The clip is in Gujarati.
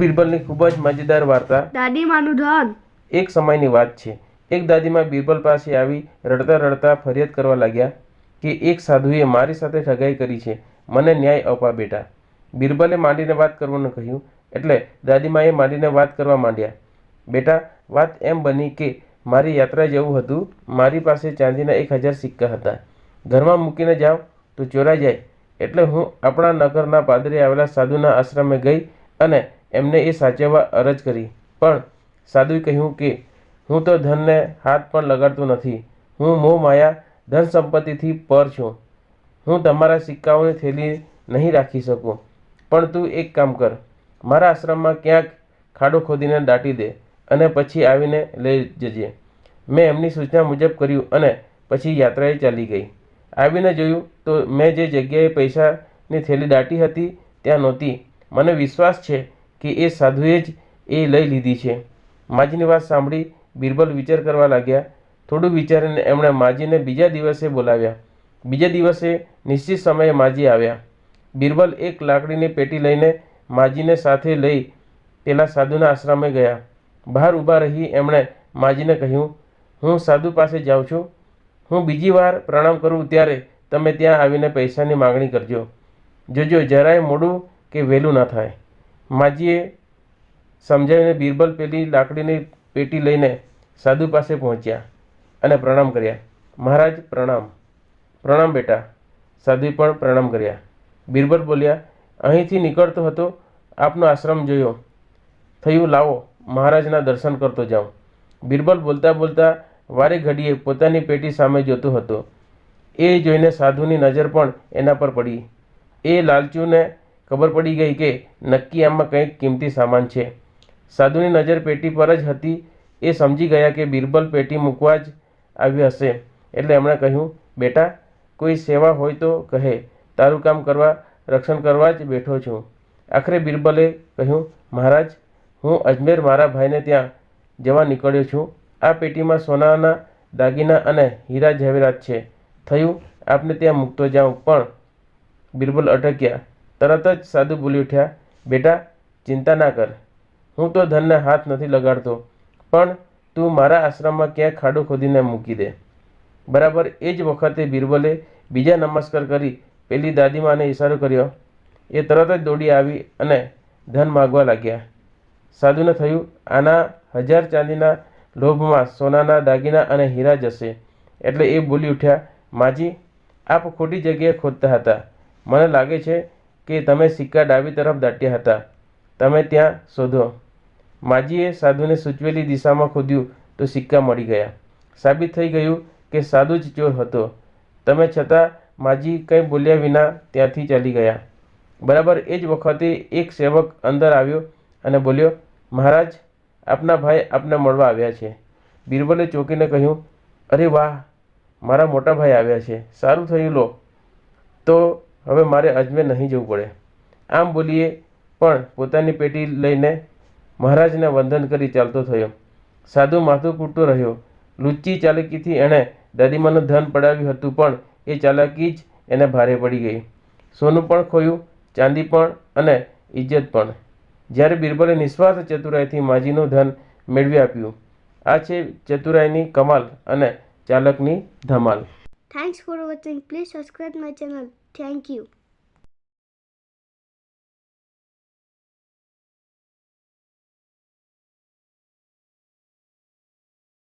બીરબલની ખૂબ જ મજેદાર વાર્તા દાદીમાનું ધન. એક સમયની વાત છે. એક દાદીમા બીરબલ પાસે આવી રડતા રડતા ફરિયાદ કરવા લાગ્યા કે એક સાધુએ મારી સાથે ઠગાઈ કરી છે, મને ન્યાય અપા બેટા. બીરબલે માંડીને વાત કરવાનું કહ્યું એટલે દાદીમાએ માંડીને વાત કરવા માંડ્યા. બેટા, વાત એમ બની કે મારી યાત્રા જવું હતું. મારી પાસે ચાંદીના 1000 સિક્કા હતા. ઘરમાં મૂકીને જાઉં તો ચોરાઈ જાય એટલે હું આપણા નગરના પાદરે આવેલા સાધુના આશ્રમે ગઈ અને એમને એ સાચવવા અરજ કરી. પણ સાધુએ કહ્યું કે હું તો ધનને હાથ પણ લગાડતો નથી. હું મોહ માયા ધન સંપત્તિથી પર છું. હું તમારા સિક્કાઓની થેલી નહીં રાખી શકું. પણ તું એક કામ કર, મારા આશ્રમમાં ક્યાંક ખાડો ખોદીને દાટી દે અને પછી આવીને લઈ જજે. મેં એમની સૂચના મુજબ કર્યું અને પછી યાત્રાએ ચાલી ગઈ. આવીને જોયું તો મેં જે જગ્યાએ પૈસાની થેલી દાટી હતી ત્યાં નહોતી. મને વિશ્વાસ છે કે એ સાધુએ જ એ લઈ લીધી છે. માજીની વાત સાંભળી બીરબલ વિચાર કરવા લાગ્યા. થોડું વિચારીને એમણે માજીને બીજા દિવસે બોલાવ્યા. બીજા દિવસે નિશ્ચિત સમયે માજી આવ્યા. બીરબલ એક લાકડીની પેટી લઈને માજીને સાથે લઈ પેલા સાધુના આશ્રમે ગયા. બહાર ઊભા રહી એમણે માજીને કહ્યું, હું સાધુ પાસે જાઉં છું. હું બીજી વાર પ્રણામ કરું ત્યારે તમે ત્યાં આવીને પૈસાની માગણી કરજો. જોજો જરાય મોડું કે વહેલું ન થાય. માજીએ સમજાવીને બીરબલ પેલી લાકડીની પેટી લઈને સાધુ પાસે પહોંચ્યા અને પ્રણામ કર્યા. મહારાજ પ્રણામ. પ્રણામ બેટા. સાધુએ પણ પ્રણામ કર્યા. બીરબલ બોલ્યા, અહીંથી નીકળતો હતો આપનો આશ્રમ જોયો. થયું લાવો મહારાજના દર્શન કરતો જાઉં. બીરબલ બોલતા બોલતા વારે ઘડીએ પોતાની પેટી સામે જોતો હતો. એ જોઈને સાધુની નજર પણ એના પર પડી. એ લાલચુને ખબર પડી ગઈ કે નક્કી આમાં કંઈક કિંમતી સામાન છે. સાધુની નજર પેટી પર જ હતી. એ સમજી ગયા કે બીરબલ પેટી મૂકવા જ આવ્યો હશે એટલે એમણે કહ્યું, બેટા, કોઈ સેવા હોય તો કહે, તારું કામ કરવા રક્ષણ કરવા જ બેઠો છું. આખરે બીરબલે કહ્યું, મહારાજ, હું અજમેર મારા ભાઈને ત્યાં જવા નીકળ્યો છું. આ પેટીમાં સોનાના દાગીના અને હીરા જવેરાત છે. થયું આપને ત્યાં મૂકતો જાઉં. પણ બીરબલ અટક્યા. તરત જ સાધુ બોલી ઉઠ્યા, બેટા, ચિંતા ના કર. હું તો ધનને હાથ નથી લગાડતો, પણ તું મારા આશ્રમમાં ક્યાંક ખાડો ખોદીને મૂકી દે. બરાબર એ જ વખતે બીરબલે બીજા નમસ્કાર કરી પેલી દાદીમાને ઇશારો કર્યો. એ તરત જ દોડી આવી અને ધન માગવા લાગ્યા. સાધુને થયું, આના 1000 ચાંદીના લોભમાં સોનાના દાગીના અને હીરા જશે. એટલે એ બોલી ઉઠ્યા, માજી, આપ ખોટી જગ્યાએ ખોદતા હતા. મને લાગે છે કે તમે સિક્કા ડાબી તરફ દાટ્યા હતા. તમે ત્યાં શોધો. માજીએ સાધુને સૂચવેલી દિશામાં ખોદ્યું તો સિક્કા મળી ગયા. સાબિત થઈ ગયું કે સાધુ જ ચોર હતો. તમે છતાં માજી કંઈ બોલ્યા વિના ત્યાંથી ચાલી ગયા. બરાબર એ જ વખતે એક સેવક અંદર આવ્યો અને બોલ્યો, મહારાજ, આપના ભાઈ આપને મળવા આવ્યા છે. બીરબલે ચોંકીને કહ્યું, અરે વાહ, મારા મોટા ભાઈ આવ્યા છે. સારું થયું લો, તો હવે મારે અજમેર નહીં જવું પડે. આમ બોલીએ પણ પોતાની પેટી લઈને મહારાજને વંદન કરી ચાલતો થયો. સાધુ માથું કૂટતો રહ્યો. લુચ્ચી ચાલાકીથી એણે દાદીમાનું ધન પડાવ્યું હતું, પણ એ ચાલાકી જ એને ભારે પડી ગઈ. સોનું પણ ખોયું, ચાંદી પણ અને ઇજ્જત પણ. જ્યારે બીરબલે નિસ્વાર્થ ચતુરાઈથી માજીનું ધન મેળવી આપ્યું. આ છે ચતુરાઈની કમાલ અને ચાલકની ધમાલ. Thanks for watching. Please subscribe my channel. Thank you.